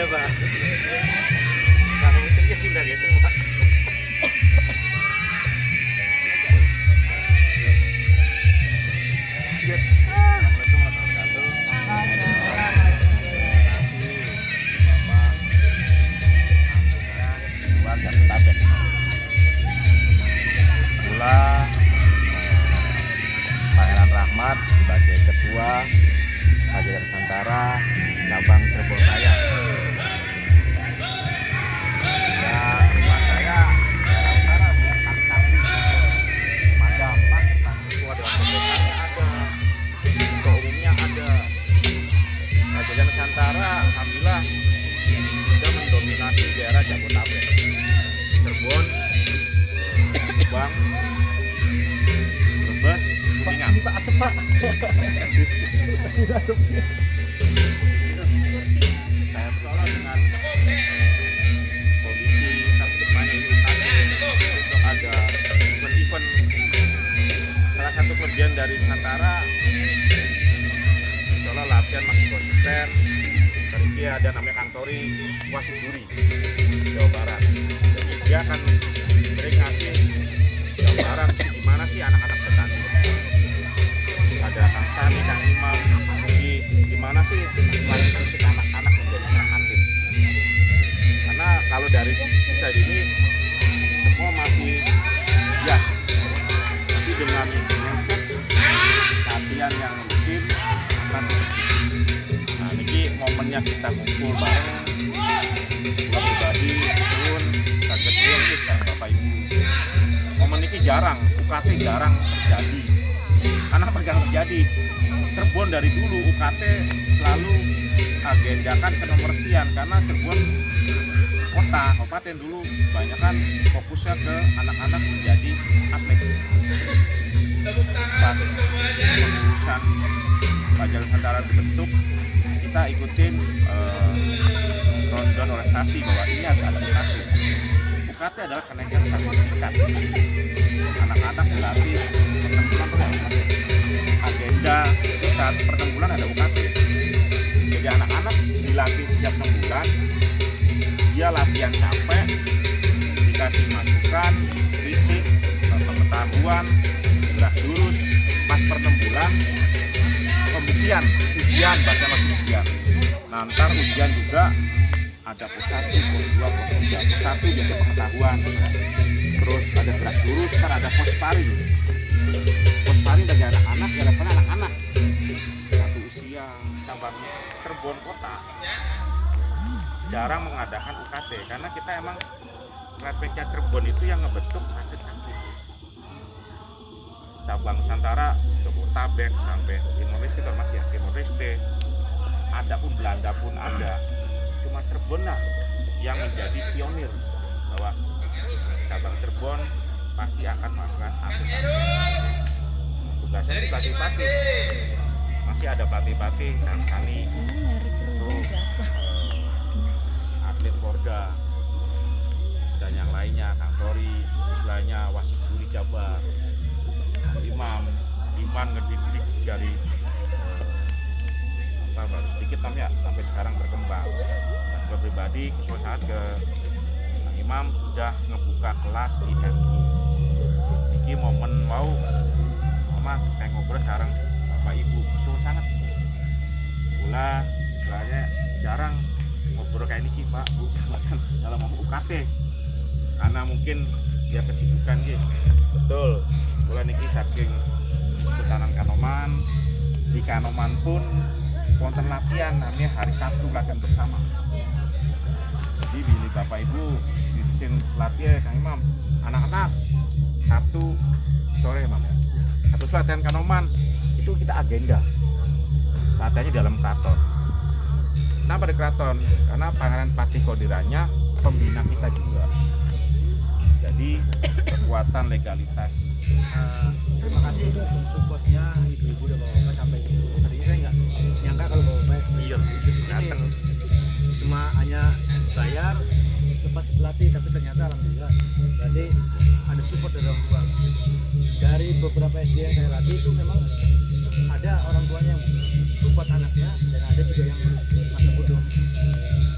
Pak. Kalau mungkin ke sini gitu Pak. Assalamualaikum warahmatullahi wabarakatuh. Warga Petabek. Pula Pangeran Rahmat sebagai Ketua Pajak Nusantara cabang Cirebon Raya. Ya, rumah saya daerah utara bukan samping cuma dampak tentang ketua dewan pembinanya ada, ketua umumnya ada. Pajak Nusantara alhamdulillah sudah mendominasi daerah Jabodetabek, Cirebon, Subang, Brebes, Kuningan. Pak asap Pak. Kasih asapnya. Saya persoalan dengan kondisi satu depannya ini UKT untuk ada event-event. Salah satu kelebihan dari Nusantara soalnya latihan masih konsisten. Tadi dia ada namanya Kantori wasit juri Jawa Barat. Jadi dia akan sering ngasih Jawa Barat gimana sih anak-anak petani. Ada Kang Sani, Kang Imam, gimana sih melatih fisik anak-anak menjadi seorang atlet. Karena kalau dari sisa ini semua masih bias, tapi dengan mindset latihan yang rutin akan. Nah ini momennya kita kumpul bareng, gua pribadi turun, kaget turun sih sekarang Bapak Ibu. Momen ini jarang, UKT jarang terjadi. Karena apa yang terjadi? Cirebon dari dulu UKT selalu agendakan ke nomor sekian karena Cirebon kota, kabupaten dulu banyak kan fokusnya ke anak-anak menjadi atlet. Pas pengurusan Pajak Nusantara dibentuk, kita ikutin rundown organisasi bahwa ini harus ada UKT. UKT adalah kenaikan sertifikat. Anak-anak dilatih agenda saat per 6 bulan ada UKT. Jadi anak-anak dilatih setiap 6 bulan, dia latihan capek, dikasih masukan, fisik, pengetahuan, gerak lurus, pas per 6 bulan, pembuktian, ujian, baca lagi ujian. Nah, ntar ujian juga ada pos 1, pos 2, pos 3, pos 1 biasa pengetahuan. Terus ada gerak lurus, ntar ada pos sparring. Pos sparring bagi anak-anak, ya levelnya anak-anak satu usia. Cabang Cirebon kota jarang mengadakan UKT karena kita emang RPK Cirebon itu yang ngebentuk atlet-atlet. Cabang Nusantara, Jabodetabek sampai Timor Leste termasuk ya Timor Leste, ada pun Belanda pun ada. Cuma Cirebon lah yang menjadi pionir bahwa cabang Cirebon pasti akan masukkan atlet. Tugasnya di pelatih-pelatih, masih ada pelatih-pelatih Kang Sani, terus atlet Porda dan yang lainnya, Kang Tori, istilahnya wasit juri Jabar, Iman ngedidik dari baru sedikit ya sampai sekarang berkembang. Dan gue pribadi suatu saat ke Kang Imam sudah ngebuka kelas di MI. Ini momen mau Mama kayak ngobrol sekarang Bapak Ibu suruh sangat. Pula istilahnya jarang ngobrol kayak ini Pak Bu dalam ngomong UKT karena mungkin dia kesibukan gitu. Betul. Pula niki saking Ketanan Kanoman, di Kanoman pun konten latihan namanya hari Sabtu latihan bersama. Jadi pilih Bapak Ibu di latihan Kang Imam, anak-anak Sabtu sore Imam ya. Satu latihan Kanoman itu kita agenda latihannya dalam keraton. Kenapa di keraton? Karena Pangeran Patih Kodiranya pembina kita juga. Jadi kekuatan legalitas. Terima kasih untuk supportnya ibu-ibu dan bapak-bapak sampai itu. Tadinya saya nggak nyangka kalau bapak-bapak datang. Cuma hanya bayar lepas pelatih, tapi ternyata alhamdulillah berarti ada support dari orang tua. Dari beberapa SD yang saya latih itu memang ada orang tuanya yang support anaknya dan ada juga yang masa bodoh.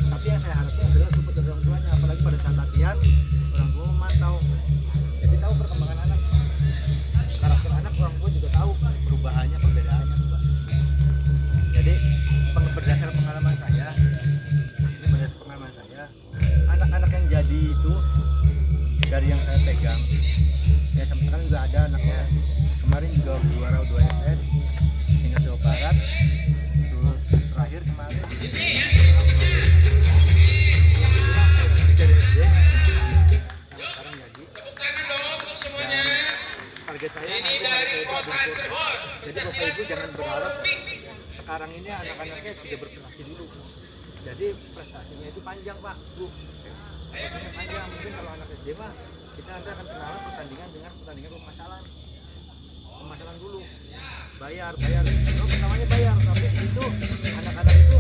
Tapi yang itu dari yang saya pegang ya sampai sekarang juga ada anaknya, kemarin juga juara U2SN tingkat Jawa Barat, terus terakhir kemarin dari SD sekarang jadi. Target saya nanti jadi Bapak Ibu jangan berharap sekarang ini anak-anaknya sudah berprestasi dulu. Jadi prestasinya itu panjang Pak, Bu. Prestasinya panjang. Mungkin kalau anak SD mah kita nanti akan kenalan pertandingan dengan pertandingan pemasalan. Pemasalan dulu. Bayar. Terus pertamanya bayar, tapi itu anak-anak itu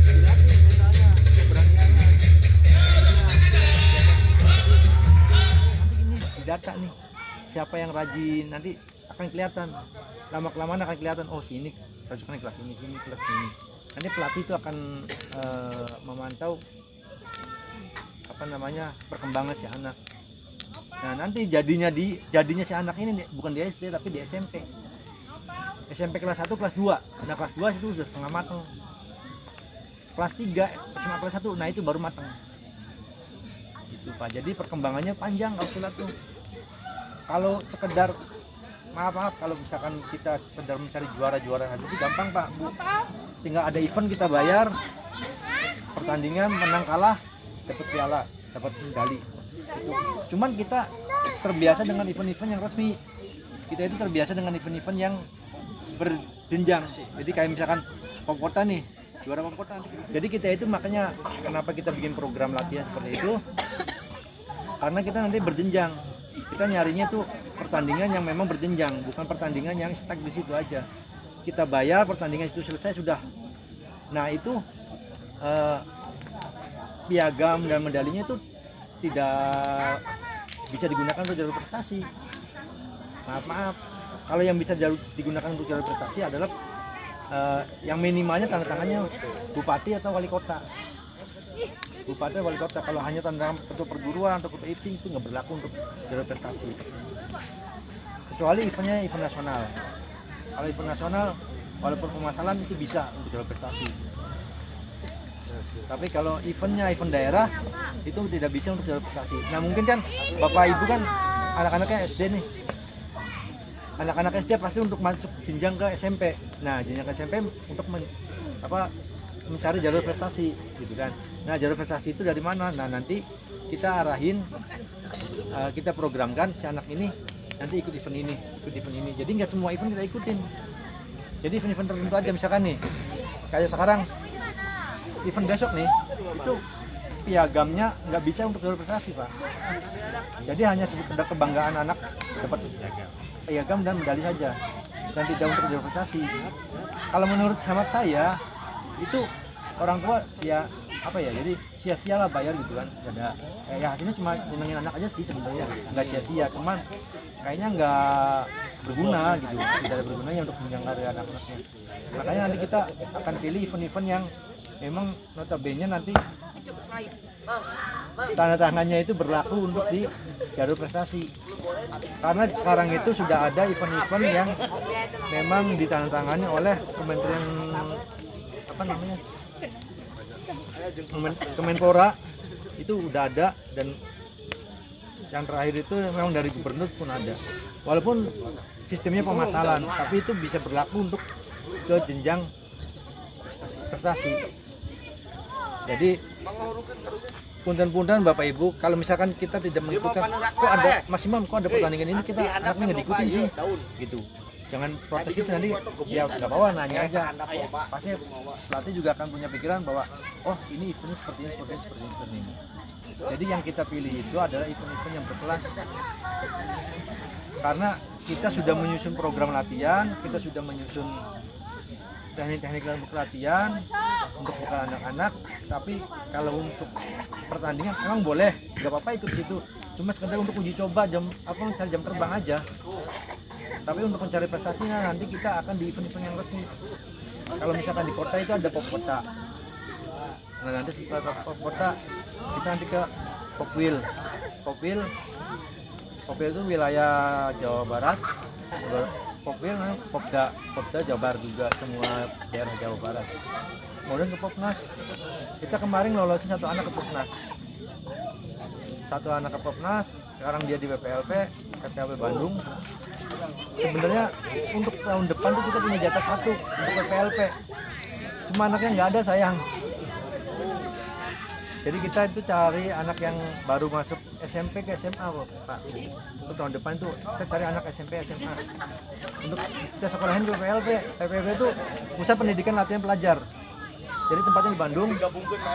dilatih mentalnya, keberaniannya. Nanti ini di data nih. Siapa yang rajin nanti akan kelihatan. Lama-kelamaan akan kelihatan, oh sini rujukannya kelas ini, sini kelas ini. Nanti pelatih itu akan memantau perkembangan si anak. Nah nanti jadinya si anak ini bukan di SD tapi di SMP kelas 1 kelas 2. Nah kelas 2 itu sudah setengah matang. Kelas 3 SMA kelas 1 nah itu baru matang gitu Pak. Jadi perkembangannya panjang kalau silat tuh. Kalau sekedar maaf kalau misalkan kita sekedar mencari juara aja sih gampang Pak, Bu. Tinggal ada event kita bayar, pertandingan menang kalah dapat piala, dapat medali. Gitu. Cuman kita terbiasa dengan event-event yang resmi. Kita itu terbiasa dengan event-event yang berjenjang sih. Jadi kayak misalkan Popkota nih, juara Popkota. Jadi kita itu makanya kenapa kita bikin program latihan seperti itu? Karena kita nanti berjenjang. Kita nyarinya tuh pertandingan yang memang berjenjang, bukan pertandingan yang stuck di situ aja. Kita bayar, pertandingan itu selesai sudah. Nah itu piagam dan medalinya itu tidak bisa digunakan untuk jalur prestasi. Maaf. Kalau yang bisa digunakan untuk jalur prestasi adalah yang minimalnya tanda tangannya bupati atau wali kota. Bupati wali kota. Kalau hanya tanda ketua perguruan atau ketua IPSI itu nggak berlaku untuk jalur prestasi. Kecuali eventnya event nasional. Kalau event nasional walaupun pemasalan itu bisa untuk jalur prestasi. Tapi kalau eventnya event daerah itu tidak bisa untuk jalur prestasi. Nah mungkin kan Bapak Ibu kan anak-anaknya SD nih. Anak-anak SD pasti untuk masuk jenjang ke SMP. Nah jenjang ke SMP untuk mencari jalur prestasi gitu kan. Nah jalur prestasi itu dari mana? Nah nanti kita arahin, kita programkan si anak ini nanti ikut event ini. Jadi nggak semua event kita ikutin. Jadi event-event tertentu aja misalkan nih, kayak sekarang event besok nih, itu piagamnya nggak bisa untuk jalur prestasi Pak. Jadi hanya sekedar kebanggaan anak dapat piagam dan medali saja, dan tidak untuk jalur prestasi. Kalau menurut hemat saya itu orang tua ya jadi sia-sia lah bayar gitu kan. Ya hasilnya cuma nyenengin anak aja sih sebenarnya, nggak sia-sia, cuman kayaknya nggak berguna gitu, tidak ada bergunanya untuk menjangkau anak-anaknya. Makanya nanti kita akan pilih event-event yang memang notabene nanti tanda tangannya itu berlaku untuk di jalur prestasi. Karena sekarang itu sudah ada event-event yang memang ditandatangani oleh Kementerian Kemenpora, itu udah ada, dan yang terakhir itu memang dari gubernur pun ada. Walaupun sistemnya pemasalan, tapi itu bisa berlaku untuk ke jenjang prestasi. Jadi punten-punten Bapak Ibu, kalau misalkan kita tidak mengikuti, kok ada pertandingan ini kita anaknya nggak diikutin sih, gitu. Jangan protes itu, nanti ya nggak apa-apa, nanya aja. Pasti pelatih juga akan punya pikiran bahwa oh ini eventnya seperti ini. Jadi yang kita pilih itu adalah event-event yang berkelas. Karena kita sudah menyusun program latihan, kita sudah menyusun teknik-teknik dalam latihan untuk bukan anak-anak. Tapi kalau untuk pertandingan memang boleh, nggak apa-apa ikut gitu. Cuma sekedar untuk uji coba mencari jam terbang aja. Tapi untuk mencari prestasinya nanti kita akan di event-event yang resmi. Kalau misalkan di kota itu ada Popkota. Nah nanti setelah Popkota kita nanti ke Popwil. Popwil itu wilayah Jawa Barat. Popwil Popda Jawa Barat juga, semua daerah Jawa Barat. Kemudian ke Popnas. Kita kemarin lolosin satu anak ke Popnas. satu anak ke Popnas, sekarang dia di PPLP Bandung. Sebenarnya untuk tahun depan tuh kita punya jatah 1 untuk PPLP, cuma anaknya nggak ada sayang. Jadi kita itu cari anak yang baru masuk SMP ke SMA Pak. Untuk tahun depan itu kita cari anak SMP SMA untuk kita sekolahin ke PPLP. PPLP itu Pusat Pendidikan Latihan Pelajar. Jadi tempatnya di Bandung,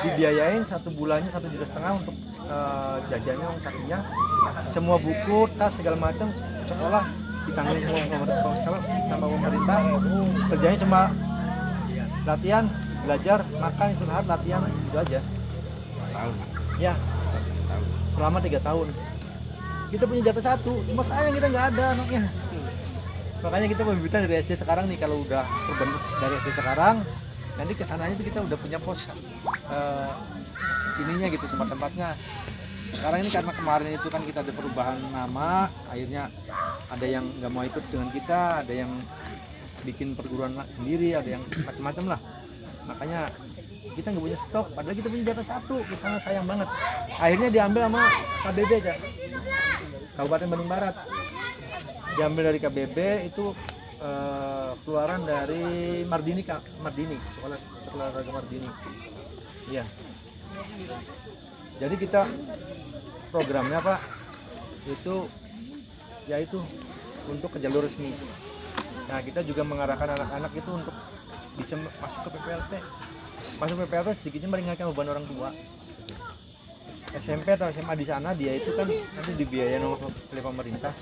dibiayain 1 bulannya 1,5 juta untuk jajannya, sakinya, semua buku, tas segala macam, sekolah ditanggung sama pemerintah. Kerjanya cuma latihan, belajar, makan, istirahat, latihan, itu aja. Ya, selama 3 tahun. Kita punya jatah 1, cuma sayang kita nggak ada anaknya. Makanya kita pembibitan dari SD sekarang nih, kalau udah terbentuk dari SD sekarang, nanti kesananya itu kita udah punya pos ininya gitu, tempat-tempatnya. Sekarang ini karena kemarin itu kan kita ada perubahan nama, akhirnya ada yang nggak mau ikut dengan kita, ada yang bikin perguruan sendiri, ada yang macam-macam lah. Makanya kita nggak punya stok, padahal kita punya jatah 1, kesana sayang banget. Akhirnya diambil sama KBB aja, Kabupaten Bandung Barat. Diambil dari KBB itu keluaran dari Mardini, sekolah olahraga Mardini. Iya. Jadi kita programnya Pak itu yaitu untuk ke jalur resmi. Nah, kita juga mengarahkan anak-anak itu untuk bisa masuk ke PPLP. Masuk PPLP sedikitnya meringankan beban orang tua. SMP atau SMA di sana dia itu kan nanti dibiayain oleh pemerintah.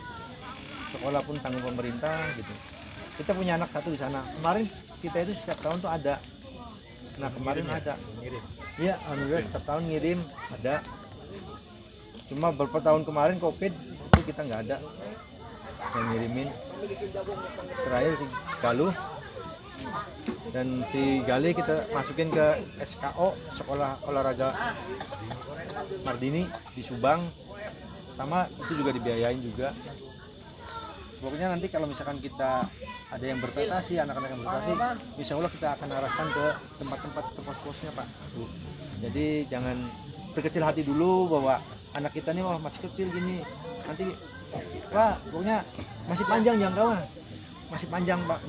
Sekolah pun tanggung pemerintah gitu. Kita punya anak 1 di sana. Kemarin kita itu setiap tahun tuh ada. Nah, kemarin ada. Iya, alhamdulillah setiap tahun ngirim ada. Cuma beberapa tahun kemarin Covid itu kita nggak ada yang ngirimin. Terakhir si Galuh dan si Gali kita masukin ke SKO, Sekolah Olahraga Mardini di Subang, sama itu juga dibiayain juga. Pokoknya nanti kalau misalkan kita ada yang berprestasi, anak-anak yang berprestasi, insya Allah kita akan arahkan ke tempat-tempat pos-posnya Pak. Jadi jangan berkecil hati dulu bahwa anak kita nih masih kecil gini, nanti Pak, pokoknya masih panjang jangkauan, masih panjang Pak.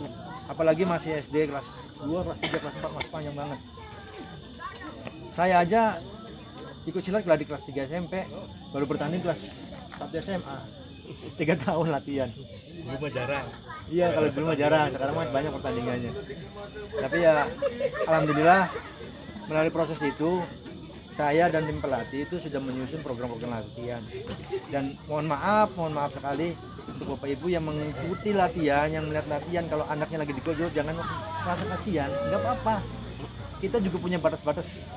Apalagi masih SD kelas 2, kelas 3, kelas 4 masih panjang banget. Saya aja ikut silat di kelas 3 SMP, baru bertanding kelas 1 SMA. 3 tahun latihan. Dulu mah jarang. Iya, kalau dulu mah jarang, sekarang mah banyak pertandingannya. Tapi ya alhamdulillah melalui proses itu saya dan tim pelatih itu sudah menyusun program-program latihan. Dan mohon maaf sekali untuk Bapak Ibu yang mengikuti latihan, yang melihat latihan, kalau anaknya lagi dikojol jangan merasa kasihan, nggak apa-apa. Kita juga punya batas-batas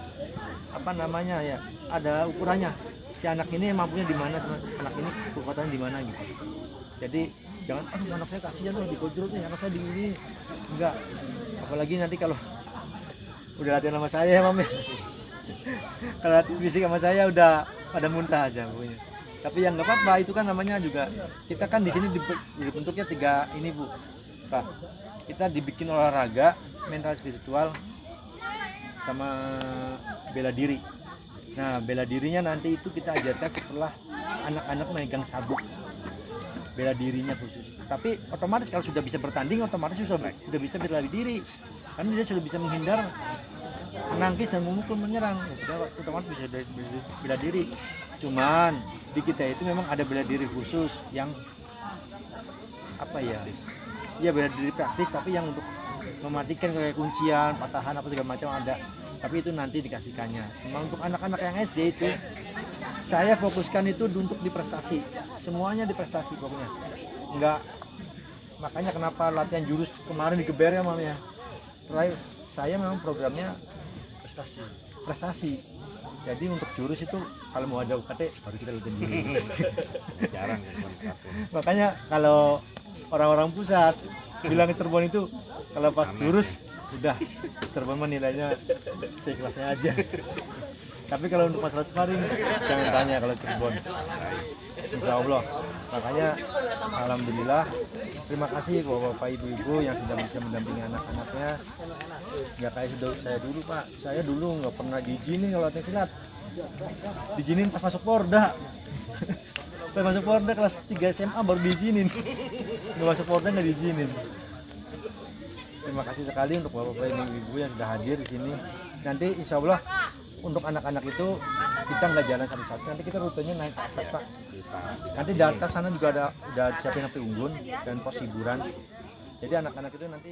ya, ada ukurannya. Si anak ini mampunya di mana, anak ini kekuatannya di mana gitu. Jadi jangan anak saya kasihan loh dikojol nih, anak saya di ini. Enggak. Apalagi nanti kalau udah latihan sama saya ya Mam ya. Kalau latihan fisik sama saya udah pada muntah aja pokoknya. Tapi yang nggak apa-apa, itu kan namanya juga kita kan di sini dibentuknya 3 ini Bu. Pak. Kita dibikin olahraga, mental, spiritual, sama bela diri. Nah, bela dirinya nanti itu kita ajarkan setelah anak-anak megang sabuk. Bela dirinya khusus. Tapi otomatis kalau sudah bisa bertanding, otomatis sudah bisa bela diri. Karena dia sudah bisa menghindar, menangkis dan memukul, menyerang. Otomatis bisa bela diri. Cuman di kita itu memang ada bela diri khusus yang ya bela diri praktis, tapi yang untuk mematikan kayak kuncian, patahan apa segala macam ada. Tapi itu nanti dikasihkannya. Cuma untuk anak-anak yang SD itu saya fokuskan itu untuk di prestasi. Semuanya di prestasi pokoknya. Enggak, makanya kenapa latihan jurus kemarin digeber ya Mam ya. Terakhir saya memang programnya prestasi. Jadi untuk jurus itu kalau mau ada UKT baru kita latihan jurus. Jarang. Makanya kalau orang-orang pusat bilang Cirebon itu kalau pas jurus udah Cirebon nilainya seikhlasnya aja. Tapi kalau untuk masalah sparring jangan tanya kalau Cirebon. Insya Allah. Makanya alhamdulillah terima kasih Bapak Ibu-ibu yang sudah bisa mendampingi anak-anaknya. Ya kayak saya dulu Pak, saya dulu nggak pernah izinin kalau latihan silat. Diizinin pas masuk Porda. Pas masuk Porda kelas 3 SMA baru diizinin. Nggak masuk Porda nggak diizinin. Terima kasih sekali untuk bapak-bapak dan ibu yang sudah hadir di sini. Nanti insya Allah untuk anak-anak itu kita nggak jalan satu-satu. Nanti kita rutenya naik ke atas Pak. Nanti di atas sana juga udah siapin api unggun dan pos hiburan. Jadi anak-anak itu nanti